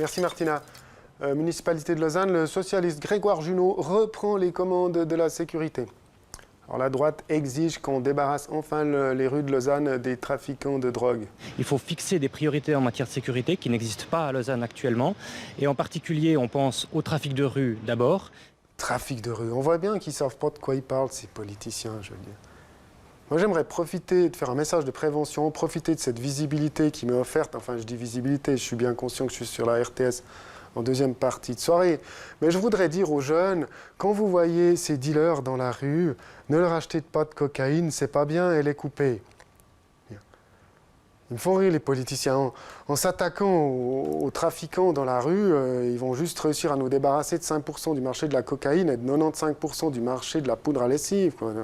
Merci Martina. Municipalité de Lausanne, le socialiste Grégoire Junot reprend les commandes de la sécurité. Alors la droite exige qu'on débarrasse enfin les rues de Lausanne des trafiquants de drogue. Il faut fixer des priorités en matière de sécurité qui n'existent pas à Lausanne actuellement. Et en particulier, on pense au trafic de rue d'abord. Trafic de rue, on voit bien qu'ils ne savent pas de quoi ils parlent, ces politiciens, je veux dire. Moi, j'aimerais profiter de faire un message de prévention, profiter de cette visibilité qui m'est offerte. Enfin, je dis visibilité, je suis bien conscient que je suis sur la RTS en deuxième partie de soirée. Mais je voudrais dire aux jeunes, quand vous voyez ces dealers dans la rue, ne leur achetez pas de cocaïne, c'est pas bien, elle est coupée. Ils me font rire, les politiciens. En s'attaquant aux trafiquants dans la rue, ils vont juste réussir à nous débarrasser de 5% du marché de la cocaïne et de 95% du marché de la poudre à lessive, quoi.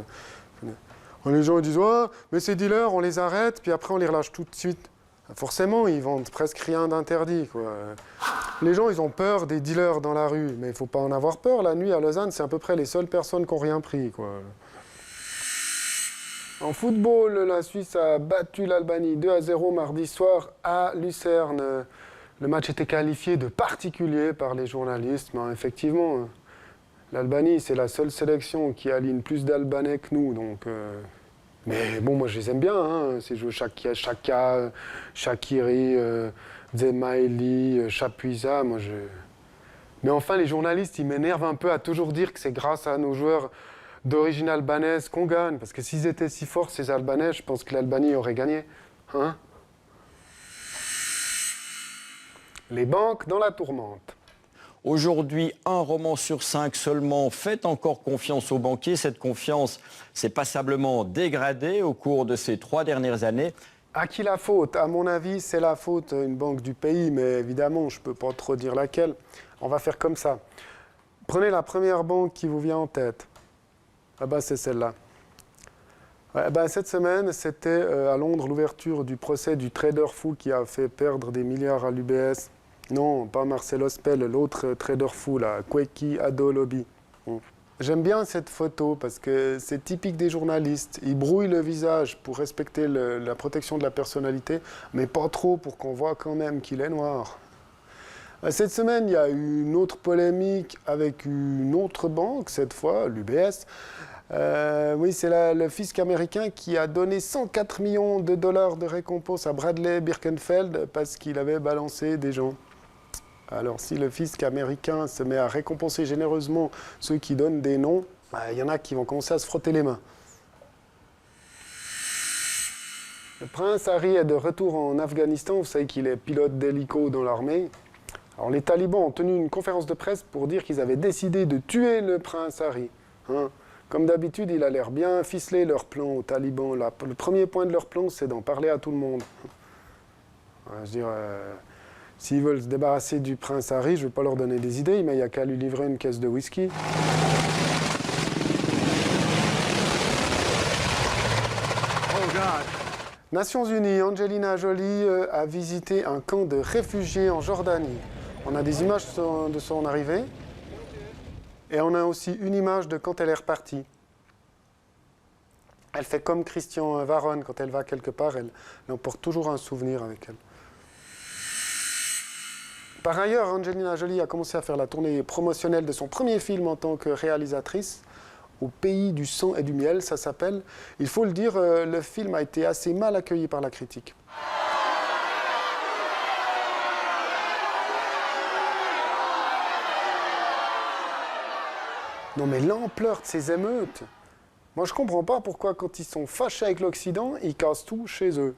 Les gens ils disent « Ouais, mais ces dealers, on les arrête, puis après on les relâche tout de suite. » Forcément, ils vendent presque rien d'interdit, quoi. Les gens, ils ont peur des dealers dans la rue, mais il ne faut pas en avoir peur. La nuit, à Lausanne, c'est à peu près les seules personnes qui n'ont rien pris, quoi. En football, la Suisse a battu l'Albanie 2-0 mardi soir à Lucerne. Le match était qualifié de particulier par les journalistes, mais effectivement, l'Albanie, c'est la seule sélection qui aligne plus d'Albanais que nous, donc... Mais bon, moi je les aime bien, hein. C'est joué Chaka, Shaqiri, Zemaili, Chapuisa, moi je... Mais enfin, les journalistes, ils m'énervent un peu à toujours dire que c'est grâce à nos joueurs d'origine albanaise qu'on gagne. Parce que s'ils étaient si forts, ces Albanais, je pense que l'Albanie aurait gagné. Hein? Les banques dans la tourmente. Aujourd'hui, 1 roman sur 5 seulement fait encore confiance aux banquiers. Cette confiance s'est passablement dégradée au cours de ces 3 dernières années. À qui la faute? À mon avis, c'est la faute d'une banque du pays, mais évidemment, je ne peux pas trop dire laquelle. On va faire comme ça. Prenez la première banque qui vous vient en tête. Ah ben, c'est celle-là. Ouais, ben, cette semaine, c'était à Londres l'ouverture du procès du trader fou qui a fait perdre des milliards à l'UBS. Non, pas Marcel Ospel, l'autre trader fou, là, Kweki Adolobi. Bon. J'aime bien cette photo parce que c'est typique des journalistes. Ils brouillent le visage pour respecter la protection de la personnalité, mais pas trop pour qu'on voit quand même qu'il est noir. Cette semaine, il y a eu une autre polémique avec une autre banque, cette fois, l'UBS. Oui, c'est le fisc américain qui a donné 104 millions de dollars de récompense à Bradley Birkenfeld parce qu'il avait balancé des gens. Alors, si le fisc américain se met à récompenser généreusement ceux qui donnent des noms, il y en a qui vont commencer à se frotter les mains. Le prince Harry est de retour en Afghanistan. Vous savez qu'il est pilote d'hélico dans l'armée. Alors, les talibans ont tenu une conférence de presse pour dire qu'ils avaient décidé de tuer le prince Harry. Hein? Comme d'habitude, il a l'air bien ficelé leur plan aux talibans. Le premier point de leur plan, c'est d'en parler à tout le monde. Je veux dire... S'ils veulent se débarrasser du prince Harry, je ne vais pas leur donner des idées, mais il n'y a qu'à lui livrer une caisse de whisky. Oh God. Nations Unies, Angelina Jolie a visité un camp de réfugiés en Jordanie. On a des images de son arrivée, et on a aussi une image de quand elle est repartie. Elle fait comme Christian Varron, quand elle va quelque part, elle emporte toujours un souvenir avec elle. Par ailleurs, Angelina Jolie a commencé à faire la tournée promotionnelle de son premier film en tant que réalisatrice, Au pays du sang et du miel, ça s'appelle. Il faut le dire, le film a été assez mal accueilli par la critique. Non mais l'ampleur de ces émeutes, moi je comprends pas pourquoi quand ils sont fâchés avec l'Occident, ils cassent tout chez eux.